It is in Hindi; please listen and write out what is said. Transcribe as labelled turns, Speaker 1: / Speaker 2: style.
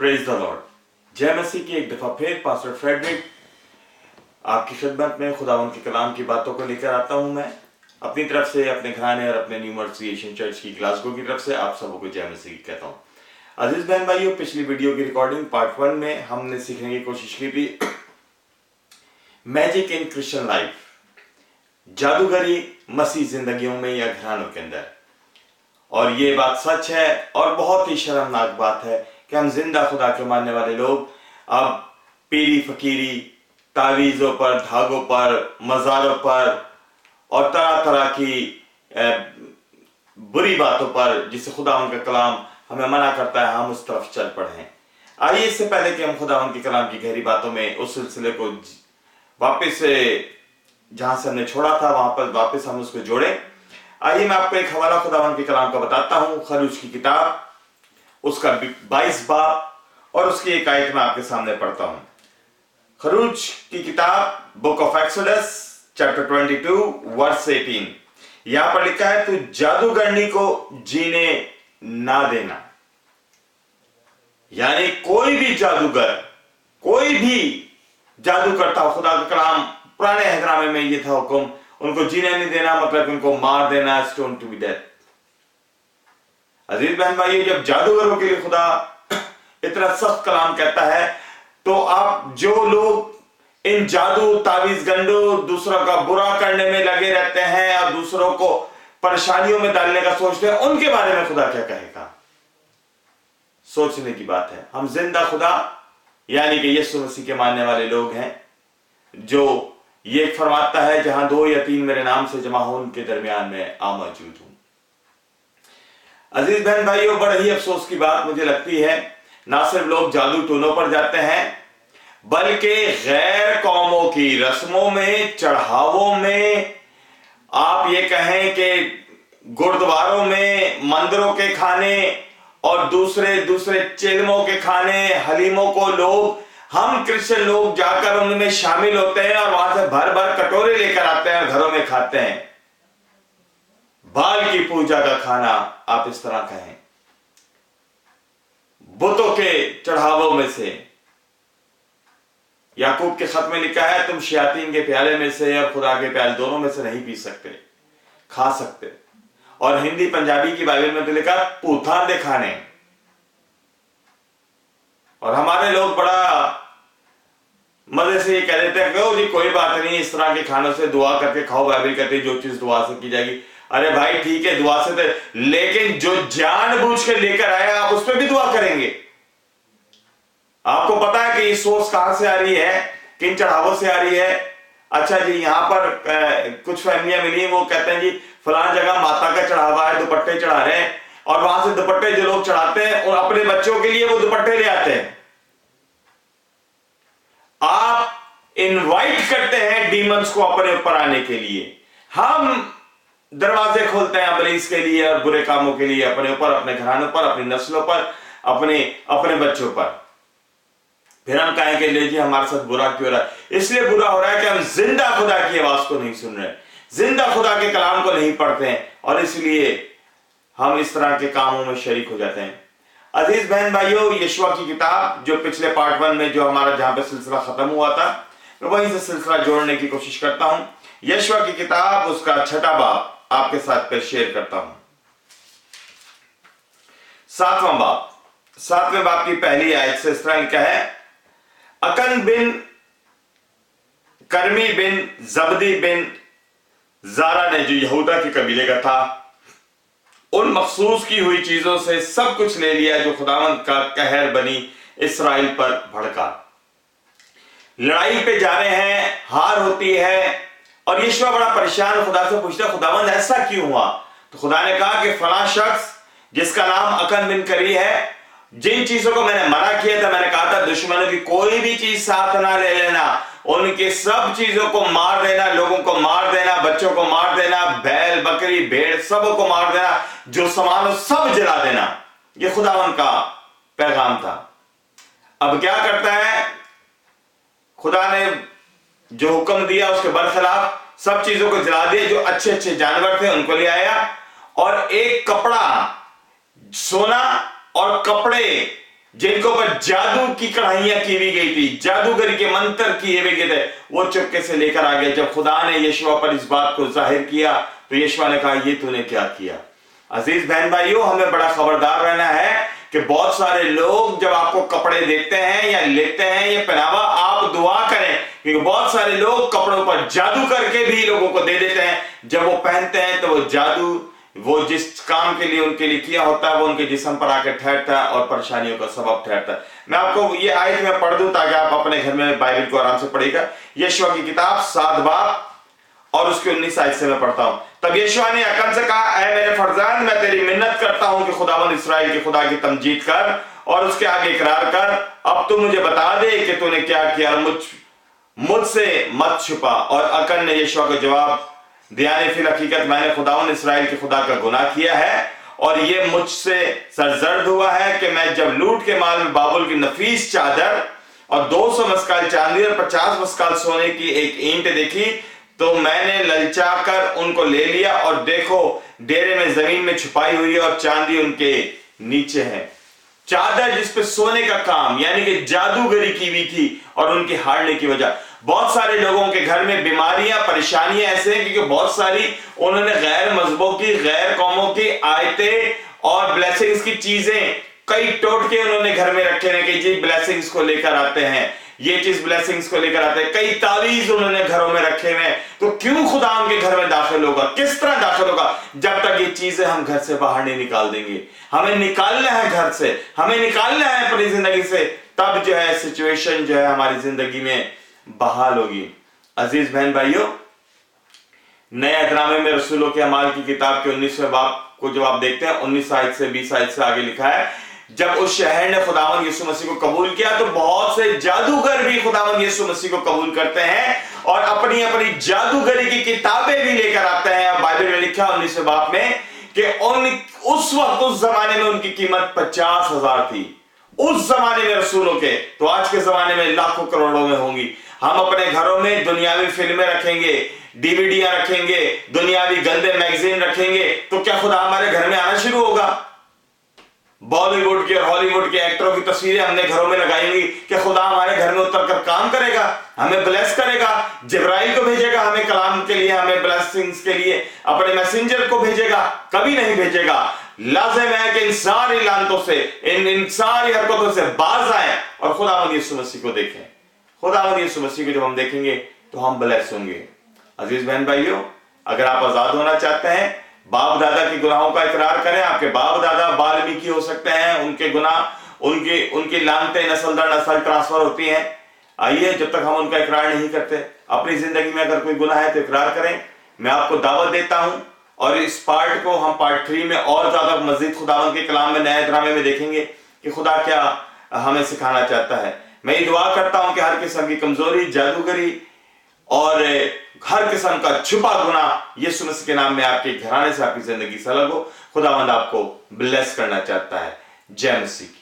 Speaker 1: Praise the Lord. जय मसीह की एक दफा फिर पास्टर फ्रेडरिक आपकी खिदमत में खुदावंद के कलाम की बातों को लेकर आता हूं। मैं अपनी तरफ से, अपने घराने और अपने न्यू मर्सी एशियन चर्च की ग्लासगो की तरफ से आप सबको जय मसीह कहता हूं। अजीज बहन भाइयों, पिछली वीडियो की रिकॉर्डिंग पार्ट 1 में हमने सीखने की कोशिश की थी मैजिक इन क्रिश्चियन लाइफ, जादूगरी मसीह जिंदगियों में या घरानों के अंदर। और ये बात सच है और बहुत ही शर्मनाक बात है कि हम जिंदा खुदा के मानने वाले लोग अब पीरी फकीरी, तावीज़ों पर, धागों पर, मज़ारों पर और तरह तरह की बुरी बातों पर, जिससे खुदावंद का कलाम हमें मना करता है, हम उस तरफ चल पड़े हैं। आइए, इससे पहले कि हम खुदावंद के कलाम की गहरी बातों में उस सिलसिले को वापस से जहां से हमने छोड़ा था वहां पर वापस हम उसको जोड़े। आइए, मैं आपको एक हवाला खुदावंद के कलाम का बताता हूं। खरूज की किताब, उसका 22 बाब और उसकी एक आयत मैं आपके सामने पढ़ता हूं। खरूज की किताब, book of Exodus, chapter 22 verse 18। यहां पर लिखा है, तू जादूगरनी को जीने ना देना। यानी कोई भी जादूगर, कोई भी जादू करता हो, खुदा का कलाम पुराने अहदनामे में ये था हुक्म, उनको जीने नहीं देना, मतलब उनको मार देना, स्टोन टू बी डेथ। अजीज बहन भाई, जब जादूगरों के लिए खुदा इतना सख्त कलाम कहता है, तो आप जो लोग इन जादू तावीज गंडो दूसरों का बुरा करने में लगे रहते हैं और दूसरों को परेशानियों में डालने का सोचते हैं, उनके बारे में खुदा क्या कहेगा? सोचने की बात है। हम जिंदा खुदा यानी कि यीशु मसीह के मानने वाले लोग हैं, जो ये फरमाता है, जहां 2 या 3 मेरे नाम से जमा हो उनके दरमियान में आ मौजूद हूं। अजीज बहन भाइयों, बड़ा ही अफसोस की बात मुझे लगती है, ना सिर्फ लोग जादू टोनों पर जाते हैं, बल्कि गैर कौमों की रस्मों में, चढ़ावों में, आप ये कहें कि गुरुद्वारों में, मंदिरों के खाने और दूसरे दूसरे चिल्मों के खाने, हलीमों को लोग, हम क्रिश्चियन लोग जाकर उनमें शामिल होते हैं और वहां से भर भर कटोरे लेकर आते हैं और घरों में खाते हैं। बाल की पूजा का खाना आप इस तरह कहें, बुतों के चढ़ावों में से। याकूब के खत में लिखा है, तुम शयातीन के प्याले में से और खुदा के प्याले दोनों में से नहीं पी सकते, खा सकते। और हिंदी पंजाबी की बाइबल में तो लिखा पूथान दे खाने। और हमारे लोग बड़ा मजे से ये कह देते हैं कि जी कोई बात नहीं, इस तरह के खानों से दुआ करके खाओ। बाइबल कहती है जो चीज दुआ से की जाएगी। अरे भाई ठीक है, दुआ से तो, लेकिन जो जानबूझ के लेकर आए आप उस पर भी दुआ करेंगे। आपको पता है कि ये सोच कहां से आ रही है, किन चढ़ावों से आ रही है? अच्छा जी, यहां पर कुछ फैमिलियां मिली, वो कहते हैं जी फलां जगह माता का चढ़ावा है, दुपट्टे चढ़ा रहे हैं, और वहां से दुपट्टे जो लोग चढ़ाते हैं और अपने बच्चों के लिए वो दुपट्टे ले आते हैं। आप इनवाइट करते हैं डीमंस को अपने ऊपर आने के लिए। हम दरवाजे खोलते हैं अबलीस के लिए और बुरे कामों के लिए, अपने ऊपर, अपने घरानों पर, अपनी नस्लों पर, अपने बच्चों पर। फिर हम कहेंगे ले जी हमारे साथ बुरा क्यों हो रहा है? इसलिए बुरा हो रहा है कि हम जिंदा खुदा की आवाज को नहीं सुन रहे, जिंदा खुदा के कलाम को नहीं पढ़ते हैं, और इसलिए हम इस तरह के कामों में शरीक हो जाते हैं। अजीज बहन भाइयों, यशुआ की किताब, जो पिछले पार्ट 1 में जो हमारा जहां पे सिलसिला खत्म हुआ था, मैं वहीं से सिलसिला जोड़ने की कोशिश करता हूं। यशुआ की किताब, उसका 6वां बाब आपके साथ पे शेयर करता हूं। 7वां बाब, 7वें बाब की पहली आयत से इस तरह लिखा है, अकन बिन कर्मी बिन जबदी बिन जारा ने, जो यहूदा के कबीले का था, उन मखसूस की हुई चीजों से सब कुछ ले लिया जो खुदावंद का कहर बनी इस्राएल पर भड़का। लड़ाई पे जा रहे हैं, हार होती है, और यीशु बड़ा परेशान खुदा से पूछता, खुदावंद ऐसा क्यों हुआ? तो खुदा ने कहा कि फलां शख्स जिसका नाम अकन बिन करी है, जिन चीजों को मैंने मना किया था, मैंने कहा था दुश्मनों की कोई भी चीज साथ ना ले लेना, उनके सब चीजों को मार देना, लोगों को मार देना, बच्चों को मार देना, बैल बकरी भेड़ सबों को मार देना, जो सामान हो सब जला देना। ये खुदावंद का पैगाम था। अब क्या करता है? खुदा ने जो हुक्म दिया उसके बरखिलाफ सब चीजों को जला दिया। जो अच्छे अच्छे जानवर थे उनको ले आया, और एक कपड़ा, सोना और कपड़े जिनको पर जादू की कढ़ाइयां की भी गई थी, जादूगरी के मंत्र किए हुए गए थे, वो चुपके से लेकर आ गए। जब खुदा ने यीशुआ पर इस बात को जाहिर किया तो यीशुआ ने कहा, ये तूने क्या किया। अजीज बहन भाइयों, हमें बड़ा खबरदार रहना है कि बहुत सारे लोग जब आपको कपड़े देते हैं या लेते हैं या पहनावा, आप दुआ करें, क्योंकि बहुत सारे लोग कपड़ों पर जादू करके भी लोगों को दे देते हैं। जब वो पहनते हैं तो वो जादू, वो जिस काम के लिए उनके लिए किया होता है, वो उनके जिस्म पर आकर ठहरता है और परेशानियों का सबब ठहरता है। मैं आपको ये आयत में पढ़ दूं ताकि आप अपने घर में बाइबल को आराम से पढ़िएगा। यीशुआ की किताब 7 बाब और उसके 19 आयत से मैं पढ़ता हूं। तब यीशुआ ने अकन से कहा, ऐ मेरे फरजान, मैं तेरी मिन्नत करता हूं कि खुदावंद इस्राएल के खुदा की तमजीद कर और उसके आगे इकरार कर। अब तू मुझे बता दे कि तूने क्या किया, मुझसे मत छुपा। और अकन ने यीशुआ को जवाब दिया, ने फिल हकीकत मैंने खुदावंद इस्राएल के खुदा का गुनाह किया है और ये मुझसे सरजर्द हुआ है कि मैं जब लूट के माल में बाबुल की नफीस चादर और 200 मस्काल चांदी और 50 मस्काल सोने की एक ईंट देखी तो मैंने ललचा कर उनको ले लिया, और देखो डेरे में जमीन में छुपाई हुई है और चांदी उनके नीचे है। चादर जिस पे सोने का काम यानी कि जादूगरी की हुई थी और उनकी हारने की वजह। बहुत सारे लोगों के घर में बीमारियां, परेशानियां ऐसे हैं क्योंकि बहुत सारी उन्होंने गैर मजहबों की, गैर कौमों की आयतें और ब्लेसिंग्स की चीजें, कई टोटके उन्होंने घर में रखे हैं कि जी ब्लेसिंग्स को लेकर आते हैं, ये चीज ब्लेसिंग्स को लेकर आते हैं। कई तावीज उन्होंने घरों में रखे हुए हैं। तो क्यों खुदा उनके घर में दाखिल होगा? किस तरह दाखिल होगा? जब तक ये चीजें हम घर से बाहर नहीं निकाल देंगे। हमें निकालना है घर से, हमें निकालना है अपनी जिंदगी से, तब जो है सिचुएशन जो है हमारी जिंदगी में बहाल होगी। अजीज बहन भाइयों, नए अहदनामे में रसूलों के अमाल की किताब के 19वें बाब को जब आप देखते हैं, 19 आयत से 20 आयत से आगे लिखा है, जब उस शहर ने खुदावंद यीशु मसीह को कबूल किया तो बहुत से जादूगर भी खुदावंद यीशु मसीह को कबूल करते हैं और अपनी अपनी जादूगरी की किताबें भी लेकर आते हैं। बाइबल में लिखा 19वें बाब में कि उस वक्त, उस जमाने में उनकी कीमत 50,000 थी। उस जमाने में रसूलों के, तो आज के जमाने में लाखों करोड़ों में होंगी। हम अपने घरों में दुनियावी फिल्में रखेंगे, डीवीडियां रखेंगे, दुनियावी गंदे मैगजीन रखेंगे, तो क्या खुदा हमारे घर में आना शुरू होगा? बॉलीवुड के और हॉलीवुड के एक्टरों की तस्वीरें हमने घरों में लगाएंगी कि खुदा हमारे घर में उतरकर काम करेगा, हमें ब्लेस करेगा, जिब्राइल को भेजेगा हमें कलाम के लिए, हमें ब्लेसिंग्स के लिए अपने मैसेंजर को भेजेगा? कभी नहीं भेजेगा। लाजिम है कि इन सारी लानतों से, इन सारी हरकतों से बाज आए और खुदावंद यीशु मसीह को देखें। खुदावंद यीशु मसीह को जब हम देखेंगे तो हम ब्लेस होंगे। अजीज बहन भाइयों, अगर आप आजाद होना चाहते हैं, बाप दादा के गुनाहों का इकरार करें। आपके बाप दादा वाल्मीकि हो सकते हैं, उनके गुनाह, उनकी लानतें नस्ल दर नस्ल ट्रांसफर होती हैं। आइए, जब तक हम उनका इकरार नहीं करते, अपनी जिंदगी में अगर कोई गुनाह है तो इकरार करें। मैं आपको दावत देता हूं और इस पार्ट को हम पार्ट 3 में और ज्यादा मजीद खुदावंद के कलाम में, नए ड्रामे में देखेंगे कि खुदा क्या हमें सिखाना चाहता है। मैं ये दुआ करता हूं कि हर किस्म की कमजोरी, जादूगरी और हर किस्म का छुपा गुनाह यीशु मसीह के नाम में आपके घराने से, आपकी जिंदगी से अलग हो। खुदावंद आपको ब्लेस करना चाहता है। जय मसीह।